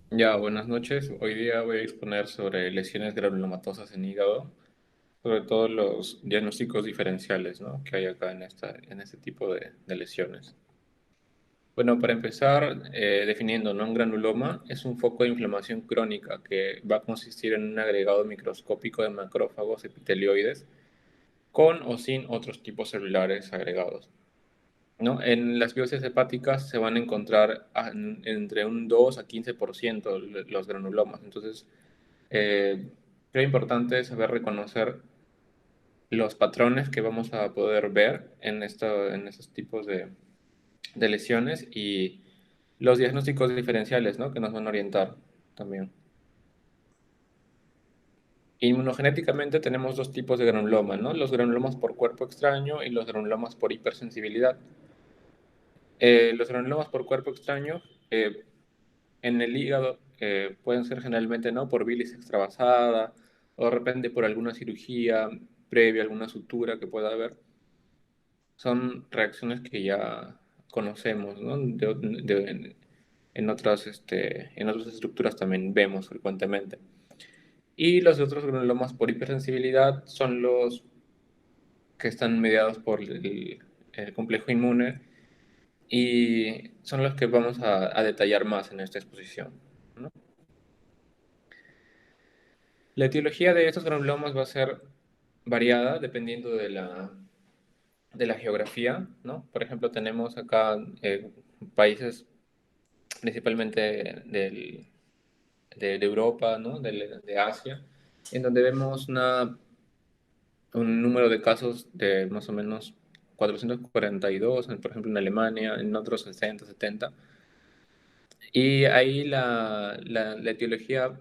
Ya, buenas noches. Hoy día voy a exponer sobre lesiones granulomatosas en hígado, sobre todo los diagnósticos diferenciales, ¿no?, que hay acá en este tipo de lesiones. Bueno, para empezar, definiendo, ¿no? Un granuloma es un foco de inflamación crónica que va a consistir en un agregado microscópico de macrófagos epitelioides con o sin otros tipos celulares agregados, ¿no? En las biopsias hepáticas se van a encontrar entre un 2 a 15% los granulomas. Entonces, creo importante saber reconocer los patrones que vamos a poder ver en estos tipos de lesiones y los diagnósticos diferenciales, ¿no?, que nos van a orientar también. Inmunogenéticamente tenemos dos tipos de granuloma, ¿no? Los granulomas por cuerpo extraño y los granulomas por hipersensibilidad. Los granulomas por cuerpo extraño en el hígado pueden ser generalmente, ¿no?, por bilis extravasada o de repente por alguna cirugía previa, alguna sutura que pueda haber. Son reacciones que ya conocemos, ¿no? En otras estructuras también vemos frecuentemente. Y los otros granulomas por hipersensibilidad son los que están mediados por el complejo inmune y son los que vamos a detallar más en esta exposición, ¿no? La etiología de estos granulomas va a ser variada dependiendo de la geografía, ¿no? Por ejemplo, tenemos acá países principalmente de Europa, ¿no?, de Asia, en donde vemos un número de casos de más o menos 442, por ejemplo, en Alemania, en otros 60, 70. Y ahí la etiología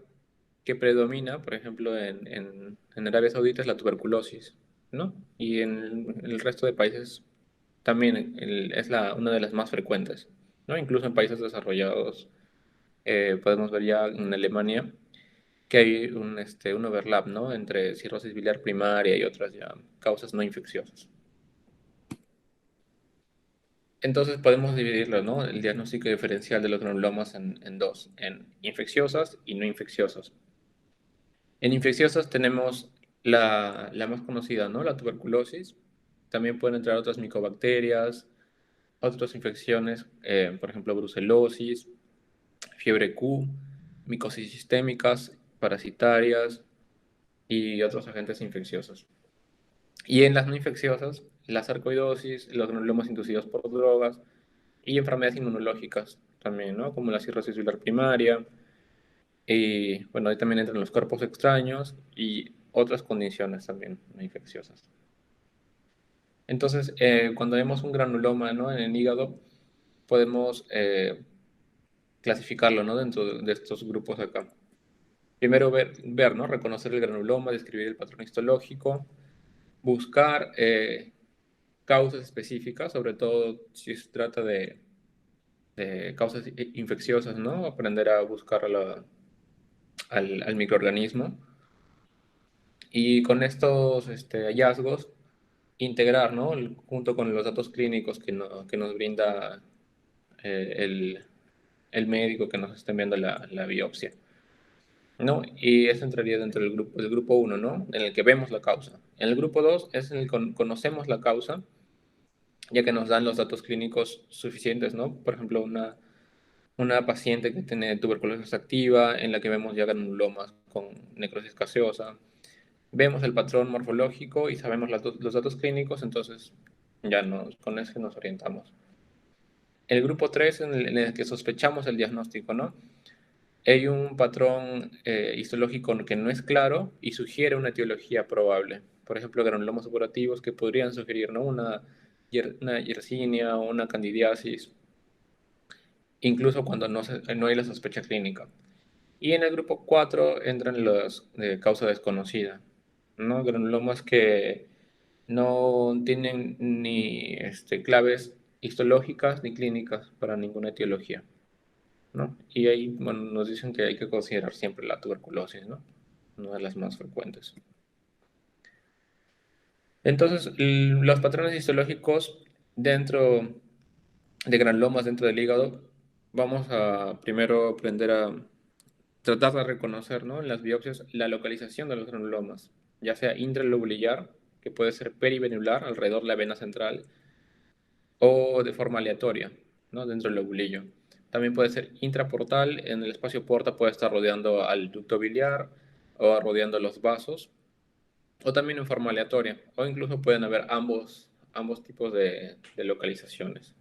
que predomina, por ejemplo, en Arabia Saudita es la tuberculosis, ¿no? Y en el resto de países también es una de las más frecuentes, ¿no? Incluso en países desarrollados, podemos ver ya en Alemania que hay un overlap, ¿no?, entre cirrosis biliar primaria y otras ya causas no infecciosas. Entonces podemos dividirlo, ¿no?, el diagnóstico diferencial de los granulomas en dos, en infecciosas y no infecciosas. En infecciosas tenemos la más conocida, ¿no?, la tuberculosis. También pueden entrar otras micobacterias, otras infecciones, por ejemplo, brucelosis, fiebre Q, micosis sistémicas, parasitarias y otros agentes infecciosos. Y en las no infecciosas, la sarcoidosis, los granulomas inducidos por drogas y enfermedades inmunológicas también, ¿no?, como la cirrosis biliar primaria. Y bueno, ahí también entran los cuerpos extraños y otras condiciones también no infecciosas. Entonces, cuando vemos un granuloma, ¿no?, en el hígado, podemos clasificarlo, ¿no?, dentro de estos grupos acá. Primero ver, ¿no?, reconocer el granuloma, describir el patrón histológico, buscar causas específicas, sobre todo si se trata de causas infecciosas, ¿no? Aprender a buscar al microorganismo. Y con estos hallazgos, integrar, ¿no?, junto con los datos clínicos que nos brinda el médico que nos está enviando la biopsia, ¿no? Y eso entraría dentro del grupo uno, ¿no?, en el que vemos la causa. En el grupo 2 es en el que conocemos la causa, ya que nos dan los datos clínicos suficientes, ¿no? Por ejemplo, una paciente que tiene tuberculosis activa, en la que vemos ya granulomas con necrosis gaseosa. Vemos el patrón morfológico y sabemos los datos clínicos, entonces con eso nos orientamos. El grupo 3 en el que sospechamos el diagnóstico, ¿no? Hay un patrón histológico que no es claro y sugiere una etiología probable. Por ejemplo, granulomas supurativos que podrían sugerir, ¿no?, una yersinia o una candidiasis, incluso cuando no hay la sospecha clínica. Y en el grupo 4 entran los de causa desconocida, ¿no? Granulomas que no tienen ni claves histológicas ni clínicas para ninguna etiología, ¿no? Y ahí, bueno, nos dicen que hay que considerar siempre la tuberculosis, ¿no? Una de las más frecuentes. Entonces, los patrones histológicos dentro de granulomas dentro del hígado, vamos a primero aprender a tratar de reconocer, ¿no?, en las biopsias la localización de los granulomas, ya sea intralobulillar, que puede ser perivenular alrededor de la vena central, o de forma aleatoria, ¿no?, dentro del lobulillo. También puede ser intraportal, en el espacio porta puede estar rodeando al ducto biliar o rodeando los vasos, o también en forma aleatoria, o incluso pueden haber ambos tipos de localizaciones.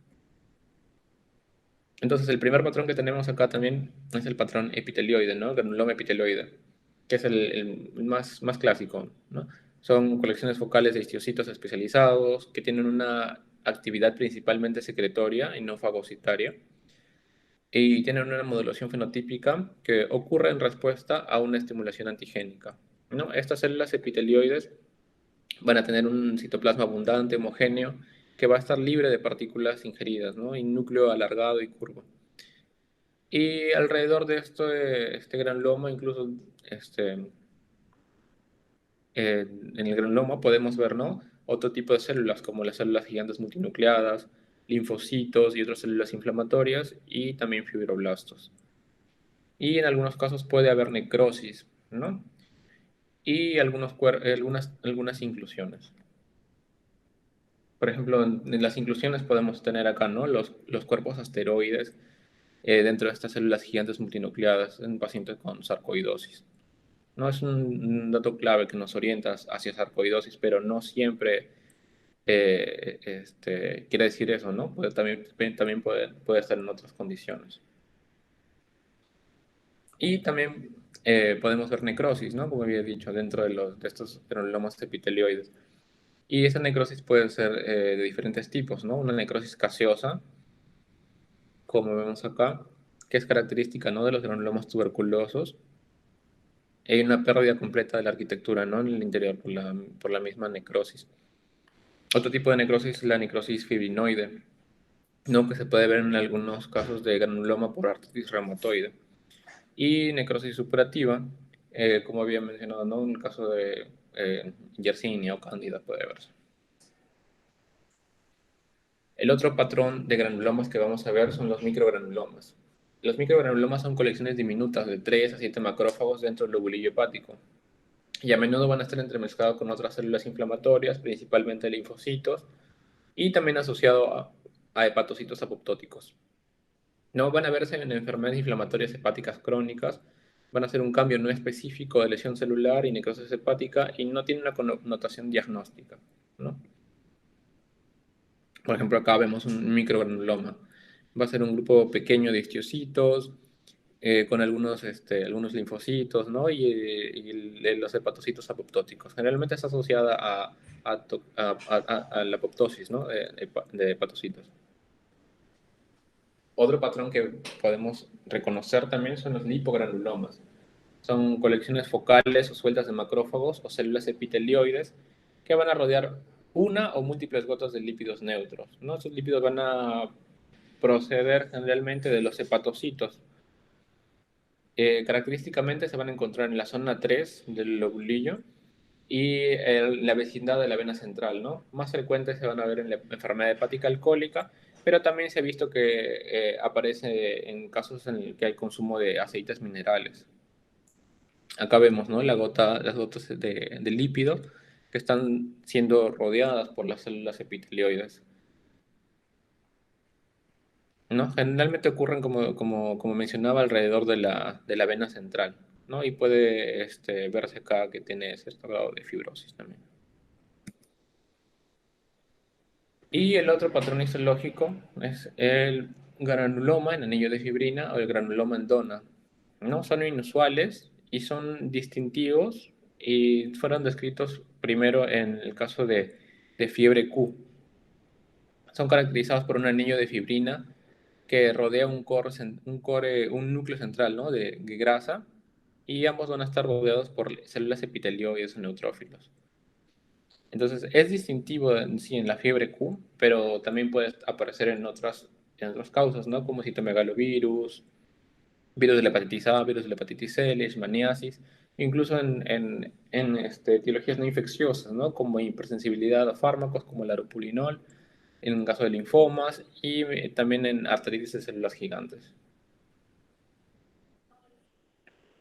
Entonces, el primer patrón que tenemos acá también es el patrón epitelioide, ¿no? Granuloma epitelioide, que es el más clásico, ¿no? Son colecciones focales de histocitos especializados que tienen una actividad principalmente secretoria y no fagocitaria, y tienen una modulación fenotípica que ocurre en respuesta a una estimulación antigénica, ¿no? Estas células epitelioides van a tener un citoplasma abundante, homogéneo, que va a estar libre de partículas ingeridas, ¿no? Y núcleo alargado y curvo. Y alrededor de este granuloma, incluso en el granuloma podemos ver, ¿no?, otro tipo de células, como las células gigantes multinucleadas, linfocitos y otras células inflamatorias, y también fibroblastos. Y en algunos casos puede haber necrosis, ¿no? Y algunas inclusiones. Por ejemplo, en las inclusiones podemos tener acá, ¿no?, los cuerpos asteroides dentro de estas células gigantes multinucleadas en pacientes con sarcoidosis. No es un dato clave que nos orienta hacia sarcoidosis, pero no siempre quiere decir eso, ¿no? También puede estar en otras condiciones. Y también podemos ver necrosis, ¿no?, como había dicho, dentro de estos granulomas epitelioides. Y esa necrosis puede ser de diferentes tipos, ¿no? Una necrosis gaseosa, como vemos acá, que es característica, ¿no?, de los granulomas tuberculosos. Hay una pérdida completa de la arquitectura, ¿no?, en el interior por la misma necrosis. Otro tipo de necrosis es la necrosis fibrinoide, ¿no?, que se puede ver en algunos casos de granuloma por artritis reumatoide. Y necrosis supurativa, como había mencionado, ¿no?, en el caso de Yersinia o Cándida puede verse. El otro patrón de granulomas que vamos a ver son los microgranulomas. Los microgranulomas son colecciones diminutas de 3 a 7 macrófagos dentro del lobulillo hepático, y a menudo van a estar entremezclados con otras células inflamatorias, principalmente linfocitos, y también asociado a hepatocitos apoptóticos. No van a verse en enfermedades inflamatorias hepáticas crónicas, van a ser un cambio no específico de lesión celular y necrosis hepática, y no tienen una connotación diagnóstica, ¿no? Por ejemplo, acá vemos un microgranuloma. Va a ser un grupo pequeño de histocitos, con algunos linfocitos, ¿no? Y los hepatocitos apoptóticos. Generalmente está asociada a la apoptosis, ¿no?, de hepatocitos. Otro patrón que podemos reconocer también son los lipogranulomas. Son colecciones focales o sueltas de macrófagos o células epitelioides que van a rodear una o múltiples gotas de lípidos neutros, ¿no? Estos lípidos van a proceder generalmente de los hepatocitos. Característicamente se van a encontrar en la zona 3 del lobulillo y en la vecindad de la vena central, ¿no? Más frecuentes se van a ver en la enfermedad hepática alcohólica, pero también se ha visto que aparece en casos en el que hay consumo de aceites minerales. Acá vemos, ¿no?, las gotas de lípidos que están siendo rodeadas por las células epitelioides, ¿no? Generalmente ocurren, como mencionaba, alrededor de la vena central, ¿no? Y puede verse acá que tiene cierto grado de fibrosis también. Y el otro patrón histológico es el granuloma en anillo de fibrina o el granuloma en dona, ¿no? Son inusuales y son distintivos, y fueron descritos primero en el caso de fiebre Q. Son caracterizados por un anillo de fibrina que rodea un núcleo central, ¿no?, de grasa, y ambos van a estar rodeados por células epitelioides o neutrófilos. Entonces, es distintivo en sí en la fiebre Q, pero también puede aparecer en otras causas, ¿no?, como citomegalovirus, virus de la hepatitis A, virus de la hepatitis C, leishmaniasis, incluso en etiologías no infecciosas, ¿no?, como hipersensibilidad a fármacos como el aropurinol, en un caso de linfomas, y también en arteritis de células gigantes.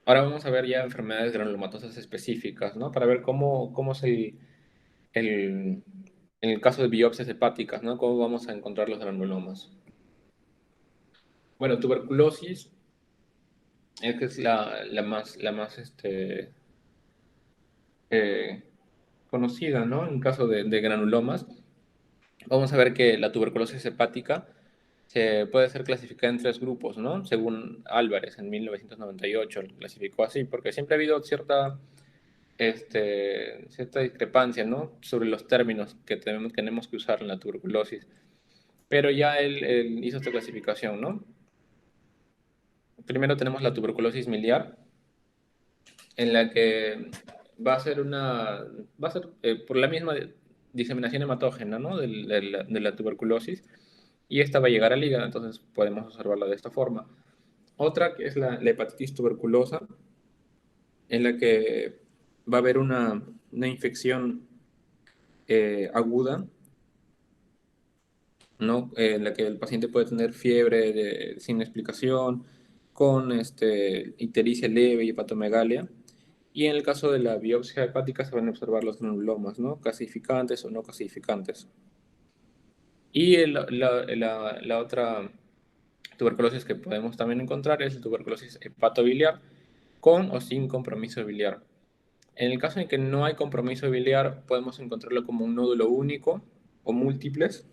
Ahora vamos a ver ya enfermedades granulomatosas específicas, ¿no? Para ver cómo es el, en el caso de biopsias hepáticas, ¿no? Cómo vamos a encontrar los granulomas. Bueno, tuberculosis es que es la más eh, conocida, ¿no? En caso de granulomas, vamos a ver que la tuberculosis hepática se puede ser clasificada en tres grupos, ¿no? Según Álvarez en 1998 lo clasificó así, porque siempre ha habido cierta discrepancia, ¿no? Sobre los términos que tenemos que usar en la tuberculosis. Pero ya él hizo esta clasificación, ¿no? Primero tenemos la tuberculosis miliar, en la que va a ser por la misma diseminación hematógena, ¿no? De la tuberculosis, y esta va a llegar al hígado, entonces podemos observarla de esta forma. Otra que es la hepatitis tuberculosa, en la que va a haber una infección aguda, ¿no? En la que el paciente puede tener fiebre sin explicación, con ictericia leve y hepatomegalia. Y en el caso de la biopsia hepática se van a observar los granulomas, ¿no? Casificantes o no casificantes. Y la otra tuberculosis que podemos también encontrar es la tuberculosis hepatobiliar, con o sin compromiso biliar. En el caso en que no hay compromiso biliar, podemos encontrarlo como un nódulo único o múltiples.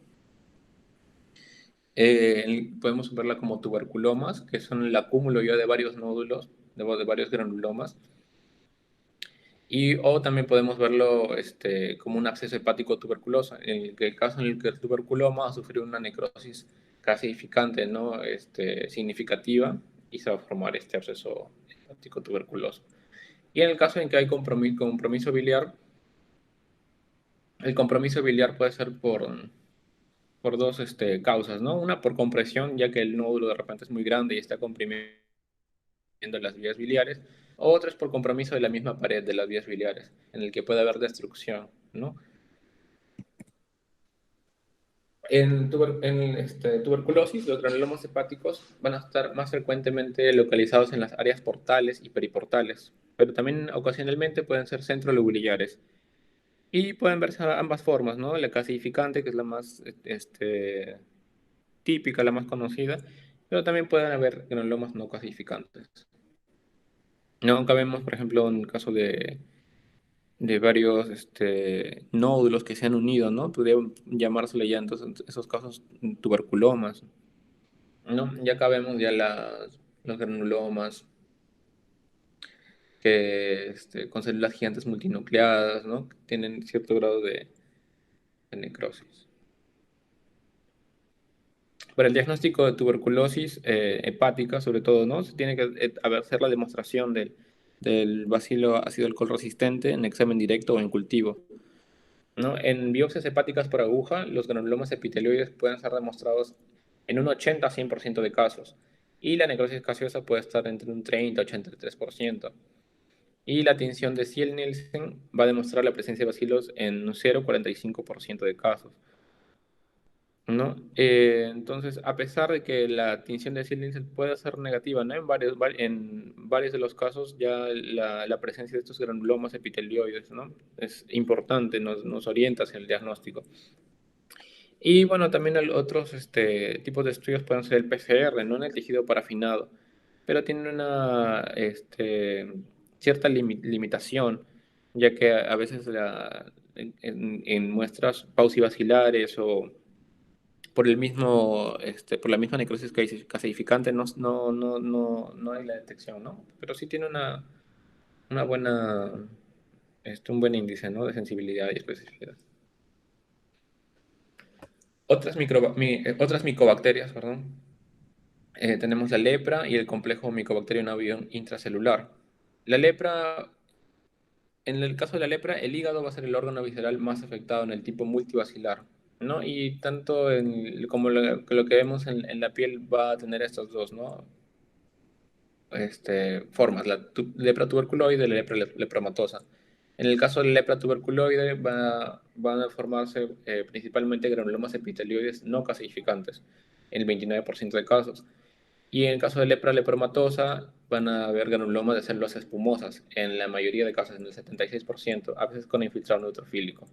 Podemos verla como tuberculomas, que son el acúmulo ya de varios nódulos, de varios granulomas. O también podemos verlo como un absceso hepático tuberculoso, en el caso en el que el tuberculoma ha sufrido una necrosis casificante, ¿no? Significativa, y se va a formar este absceso hepático tuberculoso. Y en el caso en que hay compromiso biliar, el compromiso biliar puede ser por dos causas, ¿no? Una por compresión, ya que el nódulo de repente es muy grande y está comprimiendo las vías biliares, o otra es por compromiso de la misma pared de las vías biliares, en el que puede haber destrucción, ¿no? En tuberculosis, los granulomas hepáticos van a estar más frecuentemente localizados en las áreas portales y periportales, pero también ocasionalmente pueden ser centrolobulillares. Y pueden verse ambas formas, ¿no? La casificante, que es la más típica, la más conocida, pero también pueden haber granulomas no casificantes. No, acá vemos, por ejemplo, en el caso de varios nódulos que se han unido, ¿no? Podría llamársele ya entonces esos casos tuberculomas, ¿no? Ya acá vemos ya los granulomas que con células gigantes multinucleadas, ¿no? Que tienen cierto grado de necrosis. Para el diagnóstico de tuberculosis hepática, sobre todo, ¿no? Se tiene que hacer la demostración del bacilo ácido alcohol resistente en examen directo o en cultivo, ¿no? En biopsias hepáticas por aguja, los granulomas epitelioides pueden ser demostrados en un 80 a 100% de casos, y la necrosis gaseosa puede estar entre un 30 a 83%. Y la tinción de Ziel-Nielsen va a demostrar la presencia de bacilos en un 0,45% de casos, ¿no? Entonces, a pesar de que la tinción de Ziel-Nielsen puede ser negativa, ¿no? En varios de los casos ya la presencia de estos granulomas epitelioides, ¿no? Es importante, nos orienta hacia el diagnóstico. Y bueno, también otros tipos de estudios pueden ser el PCR, ¿no? En el tejido parafinado, pero tienen una cierta limitación, ya que a veces en muestras pausivacilares o por la misma necrosis casificante no hay la detección, ¿no? Pero sí tiene una buena, un buen índice, ¿no? De sensibilidad y especificidad. Otras micobacterias, perdón. Tenemos la lepra y el complejo Mycobacterium avium intracelular. La lepra, en el caso de la lepra, el hígado va a ser el órgano visceral más afectado en el tipo multivacilar, ¿no? Y tanto como lo que vemos en la piel va a tener estos dos, ¿no? Formas, lepra tuberculoide y la lepra lepromatosa. En el caso de la lepra tuberculoide van a formarse principalmente granulomas epitelioides no calcificantes, en el 29% de casos. Y en el caso de lepra lepromatosa, van a haber granulomas de células espumosas, en la mayoría de casos, en el 76%, a veces con infiltrado neutrofílico.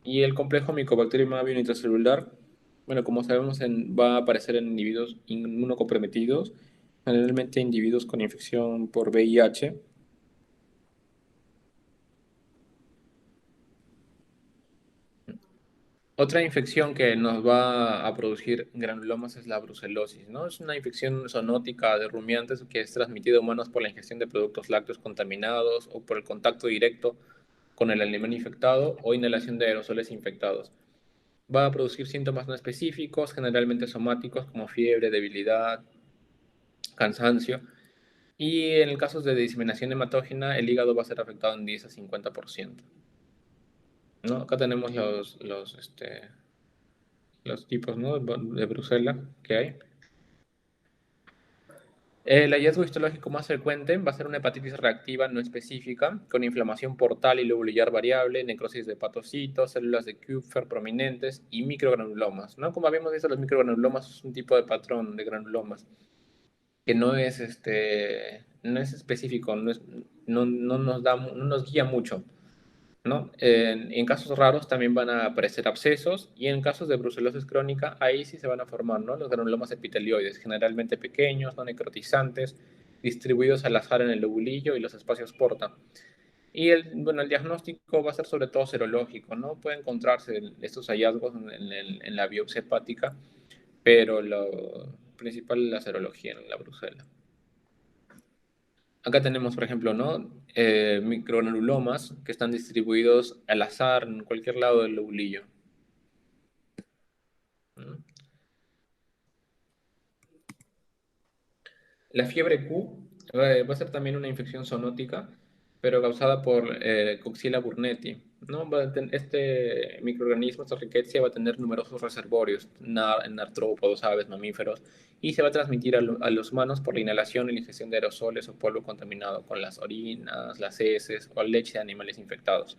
Y el complejo Mycobacterium intracelular, bueno, como sabemos, va a aparecer en individuos inmunocomprometidos, generalmente individuos con infección por VIH. Otra infección que nos va a producir granulomas es la brucelosis, ¿no? Es una infección zoonótica de rumiantes que es transmitida a humanos por la ingestión de productos lácteos contaminados o por el contacto directo con el alimento infectado o inhalación de aerosoles infectados. Va a producir síntomas no específicos, generalmente somáticos, como fiebre, debilidad, cansancio. Y en el caso de diseminación hematógena, el hígado va a ser afectado en 10 a 50%. ¿No? Acá tenemos los tipos, ¿no?, de Brucela que hay. El hallazgo histológico más frecuente va a ser una hepatitis reactiva no específica, con inflamación portal y lobulillar variable, necrosis de hepatocitos, células de Kupffer prominentes y microgranulomas, ¿no? Como habíamos visto, los microgranulomas es un tipo de patrón de granulomas que no es específico, no nos guía mucho, ¿no? En casos raros también van a aparecer abscesos y en casos de brucelosis crónica, ahí sí se van a formar, ¿no?, los granulomas epitelioides, generalmente pequeños, no necrotizantes, distribuidos al azar en el lobulillo y los espacios porta. Y bueno, el diagnóstico va a ser sobre todo serológico, ¿no? Puede encontrarse estos hallazgos en la biopsia hepática, pero lo principal es la serología en la brucela. Acá tenemos, por ejemplo, ¿no?, microgranulomas que están distribuidos al azar en cualquier lado del lobulillo, ¿no? La fiebre Q va a ser también una infección zoonótica, pero causada por Coxiella burnetii, ¿no? Este microorganismo, esta rickettsia, va a tener numerosos reservorios en artrópodos, aves, mamíferos, y se va a transmitir a los humanos por la inhalación y la ingestión de aerosoles o polvo contaminado con las orinas, las heces o leche de animales infectados.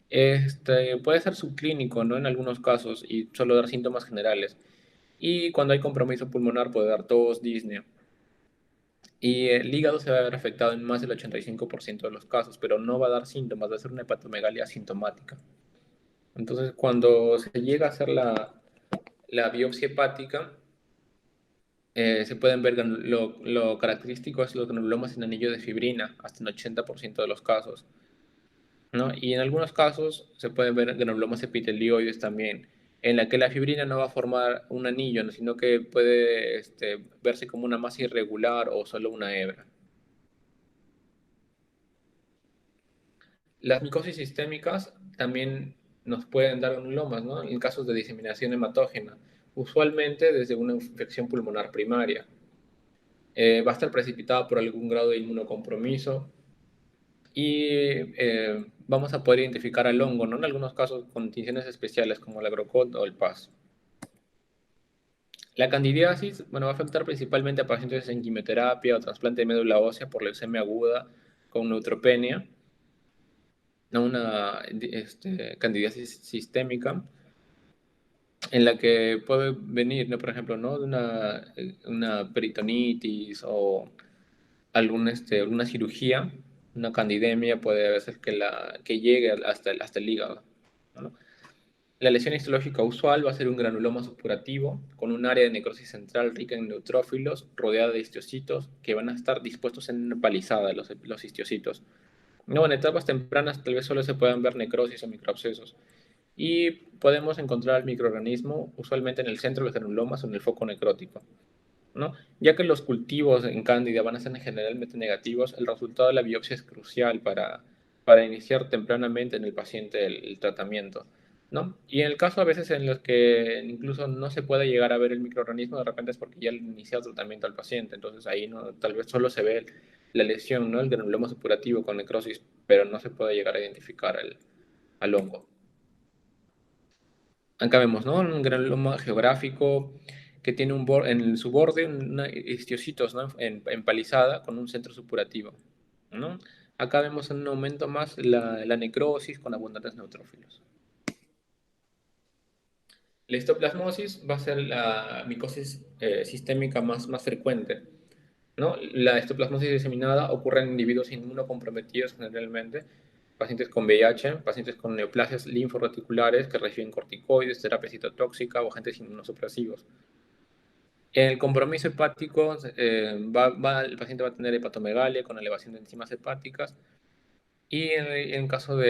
Puede ser subclínico, ¿no?, en algunos casos y solo dar síntomas generales. Y cuando hay compromiso pulmonar puede dar tos, disnea. Y el hígado se va a ver afectado en más del 85% de los casos, pero no va a dar síntomas, va a ser una hepatomegalia asintomática. Entonces, cuando se llega a hacer la biopsia hepática, se pueden ver lo característico es los granulomas en anillo de fibrina, hasta el 80% de los casos, ¿no? Y en algunos casos se pueden ver granulomas epitelioides también, en la que la fibrina no va a formar un anillo, ¿no?, sino que puede verse como una masa irregular o solo una hebra. Las micosis sistémicas también nos pueden dar granulomas, ¿no?, en casos de diseminación hematógena, usualmente desde una infección pulmonar primaria. Va a estar precipitada por algún grado de inmunocompromiso y vamos a poder identificar al hongo, ¿no?, en algunos casos con tinciones especiales como la Grocot o el PAS. La candidiasis, bueno, va a afectar principalmente a pacientes en quimioterapia o trasplante de médula ósea por leucemia aguda con neutropenia, ¿no?, una candidiasis sistémica en la que puede venir, ¿no?, por ejemplo, ¿no?, de una peritonitis o alguna cirugía, una candidemia puede hacer que llegue hasta el hígado, ¿no? La lesión histológica usual va a ser un granuloma supurativo con un área de necrosis central rica en neutrófilos, rodeada de histocitos que van a estar dispuestos en una palizada, los histocitos. No, en etapas tempranas tal vez solo se puedan ver necrosis o microabscesos. Y podemos encontrar el microorganismo usualmente en el centro de los granulomas o en el foco necrótico, ¿no? Ya que los cultivos en cándida van a ser generalmente negativos, el resultado de la biopsia es crucial para iniciar tempranamente en el paciente el tratamiento, ¿no? Y en el caso a veces en los que incluso no se puede llegar a ver el microorganismo, de repente es porque ya le iniciado tratamiento al paciente, entonces ahí no, tal vez solo se ve la lesión, ¿no?, el granuloma supurativo con necrosis, pero no se puede llegar a identificar al hongo. Acá vemos, ¿no?, un granuloma geográfico que tiene en su borde histocitos, ¿no?, empalizada con un centro supurativo, ¿no? Acá vemos en un aumento más la necrosis con abundantes neutrófilos. La histoplasmosis va a ser la micosis sistémica más frecuente, ¿no? La histoplasmosis diseminada ocurre en individuos inmunocomprometidos generalmente, pacientes con VIH, pacientes con neoplasias linforreticulares que reciben corticoides, terapia citotóxica o agentes inmunosupresivos. En el compromiso hepático, el paciente va a tener hepatomegalia con elevación de enzimas hepáticas y en casos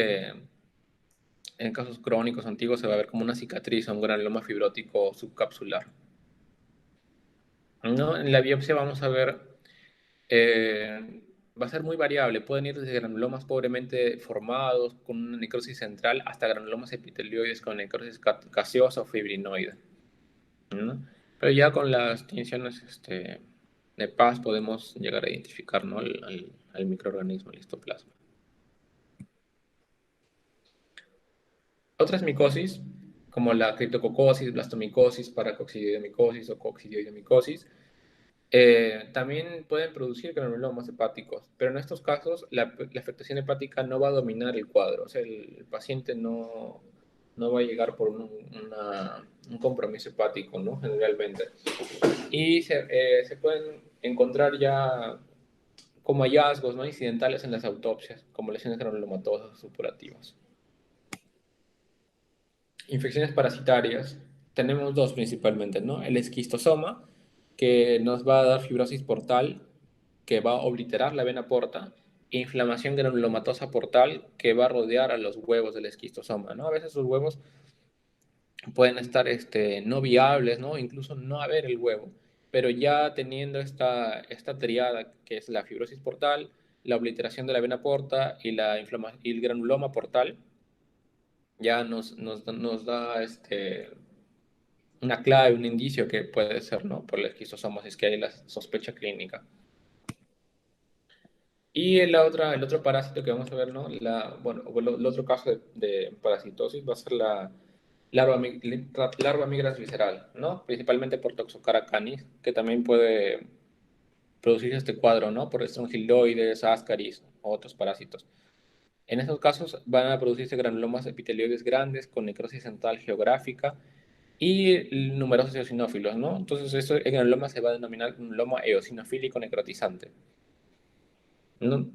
crónicos antiguos se va a ver como una cicatriz o un granuloma fibrótico subcapsular. ¿No? En la biopsia vamos a ver, va a ser muy variable, pueden ir desde granulomas pobremente formados con una necrosis central hasta granulomas epitelioides con necrosis gaseosa o fibrinoide, ¿no? Pero ya con las tinciones de paz podemos llegar a identificar, ¿no? al microorganismo, el histoplasma. Otras micosis, como la criptococosis, blastomicosis, paracoccidioidomicosis o coccidioidomicosis, también pueden producir granulomas hepáticos, pero en estos casos la afectación hepática no va a dominar el cuadro, o sea, el paciente no va a llegar por un compromiso hepático, ¿no? Generalmente. Y se pueden encontrar ya como hallazgos, ¿no? Incidentales en las autopsias, como lesiones granulomatosas supurativas. Infecciones parasitarias, tenemos dos principalmente, ¿no? El esquistosoma, que nos va a dar fibrosis portal, que va a obliterar la vena porta, e inflamación granulomatosa portal, que va a rodear a los huevos del esquistosoma, ¿no? A veces los huevos pueden estar no viables, ¿no? Incluso no haber el huevo, pero ya teniendo esta triada, que es la fibrosis portal, la obliteración de la vena porta y el granuloma portal, ya nos da una clave, un indicio que puede ser, ¿no? Por el esquistosoma, si es que hay la sospecha clínica. Y el otro parásito que vamos a ver, ¿no? El otro caso de parasitosis va a ser la larva migras visceral, ¿no? Principalmente por Toxocara canis, que también puede producir este cuadro, ¿no? Por estrongiloides, ascaris o otros parásitos. En estos casos van a producirse granulomas epitelioides grandes con necrosis central geográfica y numerosos eosinófilos, ¿no? Entonces, el granuloma se va a denominar granuloma eosinofílico necrotizante, ¿no?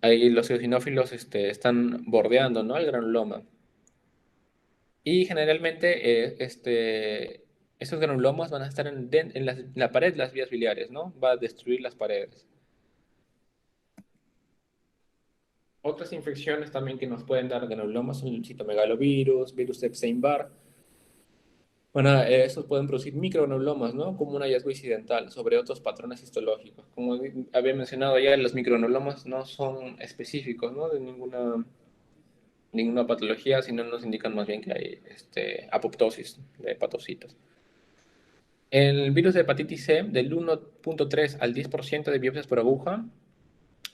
Ahí los eosinófilos están bordeando, ¿no? El granuloma. Y generalmente esos granulomas van a estar en la pared de las vías biliares, ¿no? Va a destruir las paredes. Otras infecciones también que nos pueden dar granulomas son el citomegalovirus, virus de Epstein-Barr. Bueno, esos pueden producir microgranulomas, ¿no? Como un hallazgo incidental sobre otros patrones histológicos. Como había mencionado ya, los microgranulomas no son específicos, ¿no? De ninguna patología, sino nos indican más bien que hay apoptosis de hepatocitos. El virus de hepatitis C, del 1.3 al 10% de biopsias por aguja,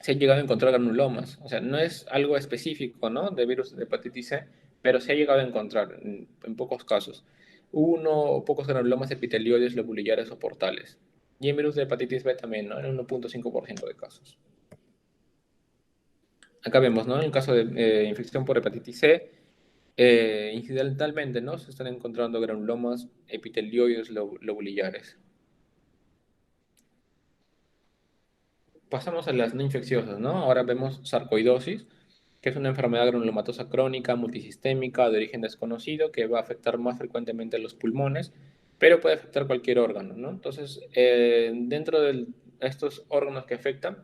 se ha llegado a encontrar granulomas. O sea, no es algo específico, ¿no? De virus de hepatitis C, pero se ha llegado a encontrar en pocos casos. Uno o pocos granulomas epitelioides, lobulillares o portales. Y en virus de hepatitis B también, ¿no? En 1.5% de casos. Acá vemos, ¿no? En el caso de infección por hepatitis C, incidentalmente, ¿no? Se están encontrando granulomas epitelioides lobulillares. Pasamos a las no infecciosas, ¿no? Ahora vemos sarcoidosis, que es una enfermedad granulomatosa crónica, multisistémica, de origen desconocido, que va a afectar más frecuentemente a los pulmones, pero puede afectar cualquier órgano, ¿no? Entonces, dentro de estos órganos que afectan,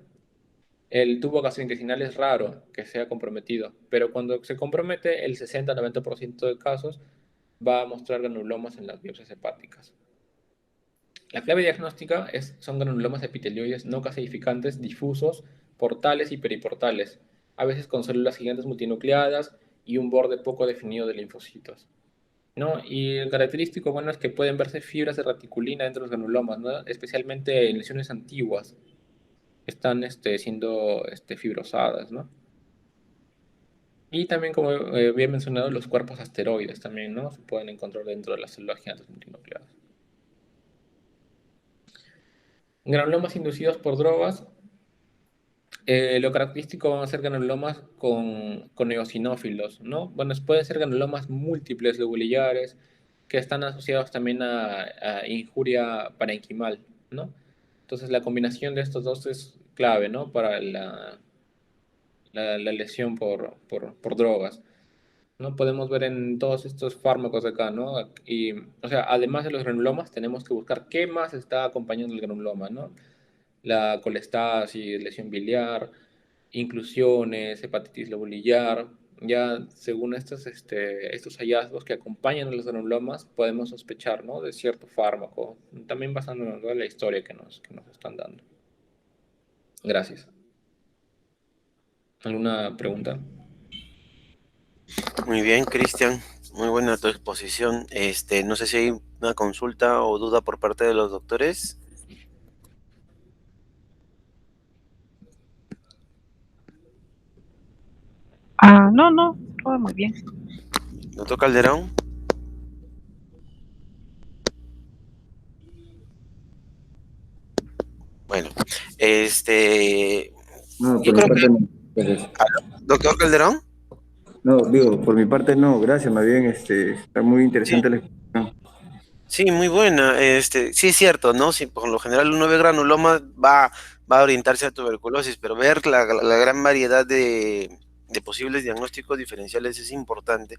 el tubo gastrointestinal es raro que sea comprometido, pero cuando se compromete, el 60-90% de casos va a mostrar granulomas en las biopsias hepáticas. La clave diagnóstica son granulomas epitelioides no caseificantes difusos, portales y periportales, a veces con células gigantes multinucleadas y un borde poco definido de linfocitos, ¿no? Y el característico bueno es que pueden verse fibras de reticulina dentro de los granulomas, ¿no? Especialmente en lesiones antiguas, están siendo fibrosadas, ¿no? Y también, como había mencionado, los cuerpos asteroides también, ¿no? Se pueden encontrar dentro de las células gigantes multinucleadas. Granulomas inducidos por drogas. Lo característico van a ser granulomas con eosinófilos, ¿no? Bueno, pueden ser granulomas múltiples lobulillares, que están asociados también a injuria parenquimal, ¿no? Entonces la combinación de estos dos es clave, ¿no? Para la lesión por drogas, ¿no? Podemos ver en todos estos fármacos acá, ¿no? Y, o sea, además de los granulomas, tenemos que buscar qué más está acompañando el granuloma, ¿no? La colestasis, lesión biliar, inclusiones, hepatitis lobulillar. Ya según estos hallazgos que acompañan a los granulomas, podemos sospechar, ¿no? De cierto fármaco, también basándonos en la historia que nos están dando. Gracias. ¿Alguna pregunta? Muy bien, Cristian. Muy buena tu exposición. No sé si hay una consulta o duda por parte de los doctores. No, no, todo muy bien. Doctor Calderón. Bueno, No, yo por mi creo que, parte no. Gracias. doctor Calderón, No, digo, por mi parte no, gracias, más bien está muy sí, interesante la explicación. sí, muy buena. Sí es cierto, ¿no? Si por lo general uno ve granuloma, va a orientarse a tuberculosis, pero ver la gran variedad de posibles diagnósticos diferenciales es importante.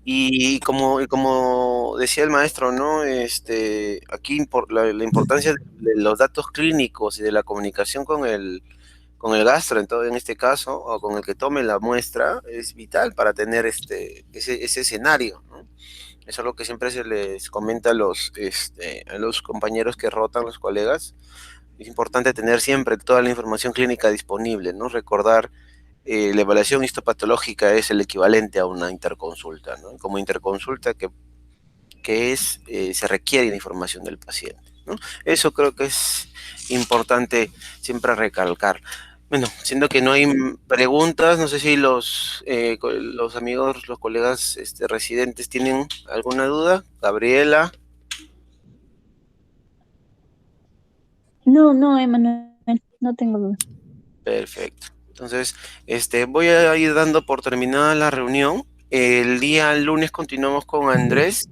Y como decía el maestro, ¿no? Aquí la importancia de los datos clínicos y de la comunicación con el gastro, en este caso, o con el que tome la muestra, es vital para tener ese escenario, ¿no? Eso es lo que siempre se les comenta a los compañeros que rotan, los colegas. Es importante tener siempre toda la información clínica disponible, ¿no? Recordar la evaluación histopatológica es el equivalente a una interconsulta, ¿no? Como interconsulta se requiere la información del paciente, ¿no? Eso creo que es importante siempre recalcar. Bueno, siendo que no hay preguntas, no sé si los amigos, los colegas residentes tienen alguna duda. Gabriela, No, no, Emanuel, no tengo duda. perfecto. Entonces, voy a ir dando por terminada la reunión. El día lunes continuamos con Andrés.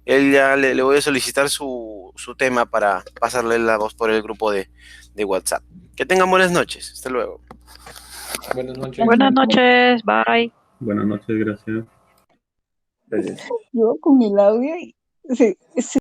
Él ya le voy a solicitar su tema para pasarle la voz por el grupo de WhatsApp. Que tengan buenas noches. Hasta luego. Buenas noches. Buenas noches, bye. Buenas noches, gracias. Gracias. Yo con el audio y se